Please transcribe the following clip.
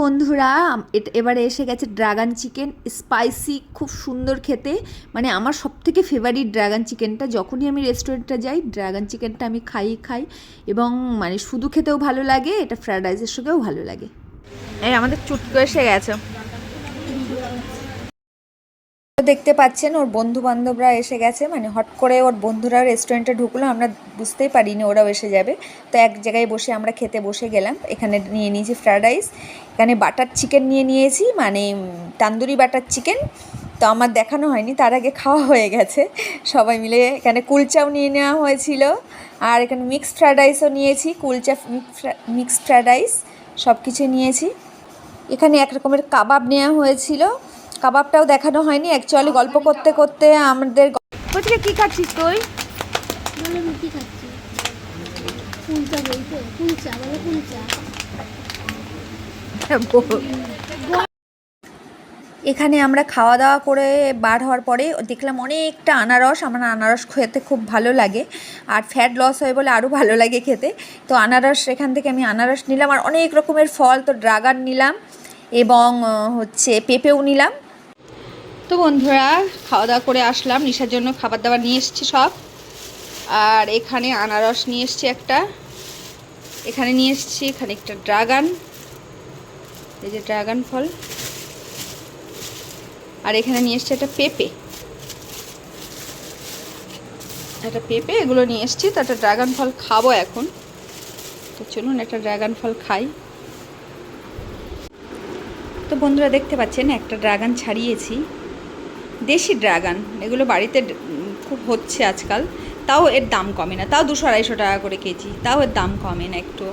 বন্ধুরা এবারে এসে গেছে ড্রাগন চিকেন স্পাইসি, খুব সুন্দর খেতে। মানে আমার সবথেকে ফেভারিট ড্রাগন চিকেনটা। যখনই আমি রেস্টুরেন্টে যাই ড্রাগন চিকেনটা আমি খাই এবং মানে শুধু খেতেও ভালো লাগে, এটা ফ্রায়েড রাইসের সঙ্গেও ভালো লাগে। এই আমাদের চুটকো এসে গেছে, দেখতে পাচ্ছেন ওর বন্ধু বান্ধবরা এসে গেছে। মানে হট করে ওর বন্ধুরা রেস্টুরেন্টে ঢুকলো, আমরা বুঝতেই পারিনি ওরাও এসে যাবে। তো এক জায়গায় বসে আমরা খেতে বসে গেলাম। এখানে নিয়ে নিয়েছি ফ্রায়েড রাইস, এখানে বাটার চিকেন নিয়ে নিয়েছি, মানে তান্দুরি বাটার চিকেন। তো আমার দেখানো হয়নি, তার আগে খাওয়া হয়ে গেছে সবাই মিলে। এখানে কুলচাও নিয়ে নেওয়া হয়েছিল, আর এখানে মিক্সড ফ্রায়েড রাইসও নিয়েছি, কুলচা মিক্সড ফ্রায়েড রাইস সব কিছু নিয়েছি। এখানে এক রকমের কাবাব নেওয়া হয়েছিল, কাবাবটাও দেখানো হয়নি। অ্যাকচুয়ালি গল্প করতে করতে আমাদের বলছি কি খাচ্ছিস তুই? রুটি খাচ্ছি। কুলচা বলতে কুলচা বলে কুলচা। এখানে আমরা খাওয়া দাওয়া করে বার হওয়ার পরে দেখলাম অনেকটা আনারস। আমার আনারস খেতে খুব ভালো লাগে, আর ফ্যাট লস হয় বলে আরও ভালো লাগে খেতে। তো আনারস, এখান থেকে আমি আনারস নিলাম, আর অনেক রকমের ফল, তো ড্রাগন নিলাম এবং হচ্ছে পেঁপেও নিলাম। তো বন্ধুরা খাওয়া দাওয়া করে আসলাম, নিশার জন্য খাবার দাবার নিয়ে এসেছি সব। আর এখানে আনারস নিয়ে এসেছি একটা, এখানে নিয়ে এসেছি এখানে একটা ড্রাগন, এই যে ড্রাগন ফল, আর এখানে নিয়ে এসেছি একটা পেঁপে, এগুলো নিয়ে এসেছি। তো একটা ড্রাগন ফল খাবো এখন, তো চলুন একটা ড্রাগন ফল খাই। তো বন্ধুরা দেখতে পাচ্ছেন একটা ড্রাগন ছাড়িয়েছি, দেশি ড্রাগন। এগুলো বাড়িতে খুব হচ্ছে আজকাল, তাও এর দাম কমে না, তাও 200-250 টাকা করে কেজি, তাও এর দাম কমে না একটু।